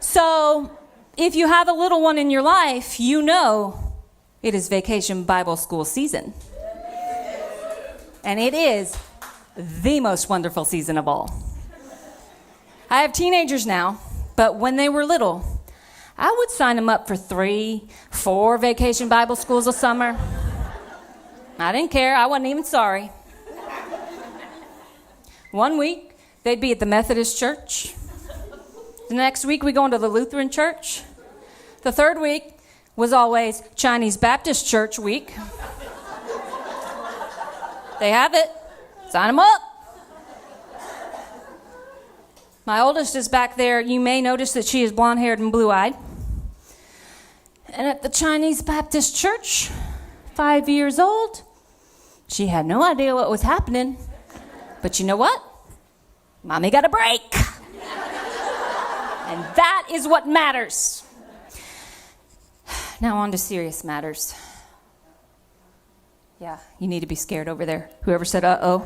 So if you have a little one in your life, you know it is Vacation Bible School season. And it is the most wonderful season of all. I have teenagers now, but when they were little, I would sign them up for 3, 4 Vacation Bible Schools a summer. I didn't care. I wasn't even sorry. 1 week, they'd be at the Methodist church. The next week, we go into the Lutheran church. The third week was always Chinese Baptist church week. They have it. Sign them up. My oldest is back there. You may notice that she is blonde-haired and blue-eyed. And at the Chinese Baptist church, 5 years old, she had no idea what was happening. But you know what? Mommy got a break. And that is what matters. Now on to serious matters. Yeah, you need to be scared over there. Whoever said, uh-oh.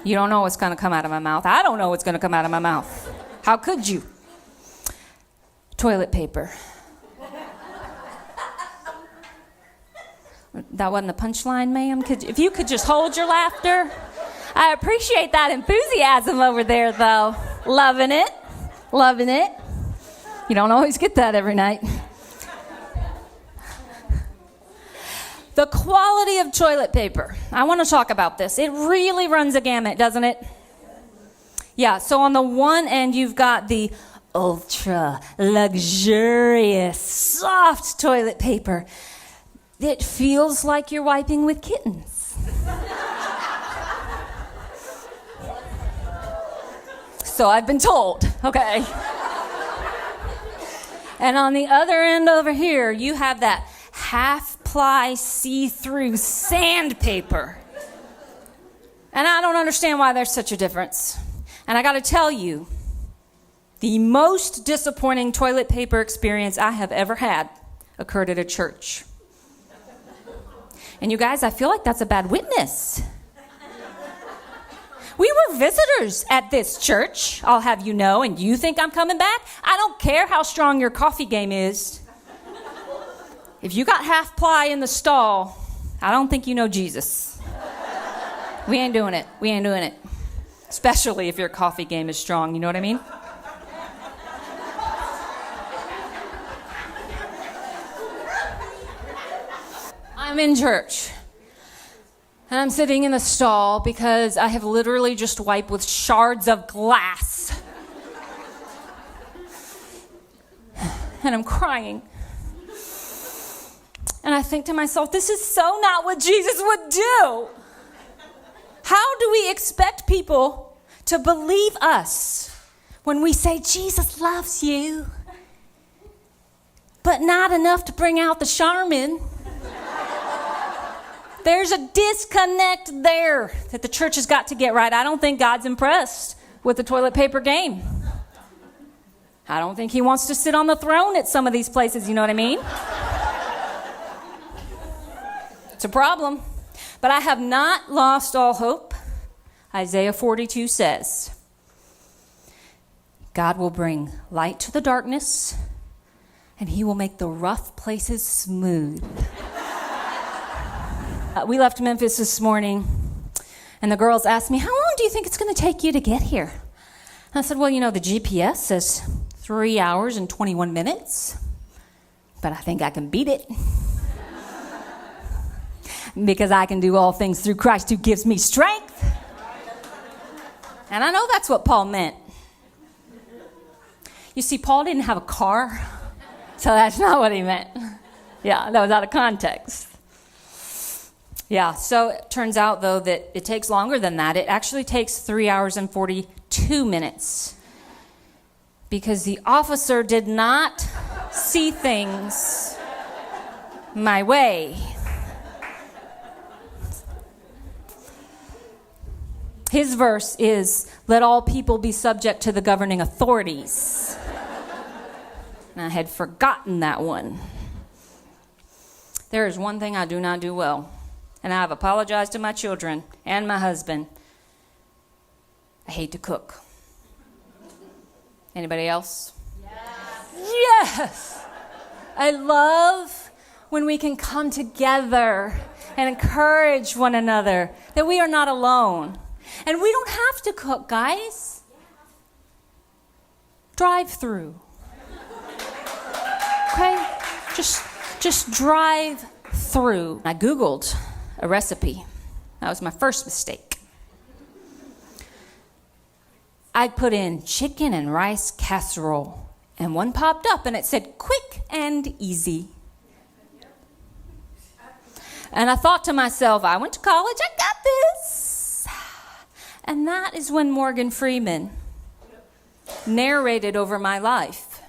You don't know what's going to come out of my mouth. I don't know what's going to come out of my mouth. How could you? Toilet paper. That wasn't a punchline, ma'am. If you could just hold your laughter. I appreciate that enthusiasm over there, though. Loving it. Loving it. You don't always get that every night. The quality of toilet paper. I want to talk about this. It really runs a gamut, doesn't it? Yeah, so on the one end, you've got the ultra luxurious, soft toilet paper that feels like you're wiping with kittens. So I've been told, okay? And on the other end over here, you have that half-ply see-through sandpaper. And I don't understand why there's such a difference. And I got to tell you, the most disappointing toilet paper experience I have ever had occurred at a church. And you guys, I feel like that's a bad witness. We were visitors at this church, I'll have you know, and you think I'm coming back? I don't care how strong your coffee game is. If you got half ply in the stall, I don't think you know Jesus. We ain't doing it. We ain't doing it. Especially if your coffee game is strong, you know what I mean? I'm in church. And I'm sitting in the stall because I have literally just wiped with shards of glass. And I'm crying. And I think to myself, this is so not what Jesus would do. How do we expect people to believe us when we say Jesus loves you, but not enough to bring out the Charmin? There's a disconnect there that the church has got to get right. I don't think God's impressed with the toilet paper game. I don't think he wants to sit on the throne at some of these places, you know what I mean? It's a problem. But I have not lost all hope. Isaiah 42 says, God will bring light to the darkness, and he will make the rough places smooth. We left Memphis this morning, and the girls asked me, how long do you think it's going to take you to get here? And I said, well, you know, the GPS says 3 hours and 21 minutes, but I think I can beat it. Because I can do all things through Christ who gives me strength. And I know that's what Paul meant. You see, Paul didn't have a car, so that's not what he meant. Yeah, that was out of context. Yeah, so it turns out, though, that it takes longer than that. It actually takes 3 hours and 42 minutes. Because the officer did not see things my way. His verse is, let all people be subject to the governing authorities. And I had forgotten that one. There is one thing I do not do well. And I have apologized to my children and my husband. I hate to cook. Anybody else? Yes! I love when we can come together and encourage one another, that we are not alone. And we don't have to cook, guys. Drive through. Okay? Just drive through. I Googled a recipe. That was my first mistake. I put in chicken and rice casserole, and one popped up and it said quick and easy. And I thought to myself, I went to college, I got this. And that is when Morgan Freeman narrated over my life.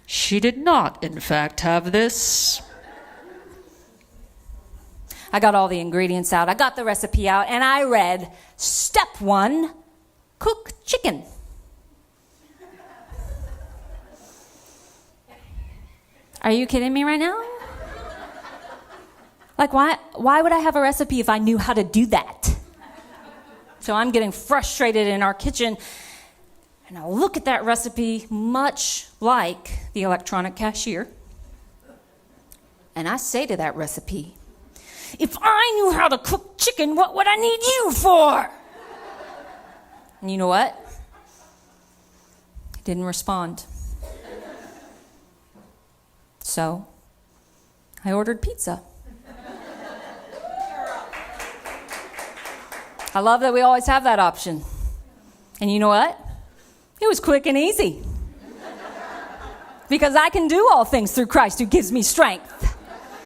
She did not, in fact, have this. I got all the ingredients out, I got the recipe out, and I read, step 1, cook chicken. Are you kidding me right now? Like, why would I have a recipe if I knew how to do that? So I'm getting frustrated in our kitchen, and I look at that recipe much like the electronic cashier, and I say to that recipe, if I knew how to cook chicken, what would I need you for? And you know what? It didn't respond. So I ordered pizza. I love that we always have that option. And you know what? It was quick and easy. Because I can do all things through Christ who gives me strength.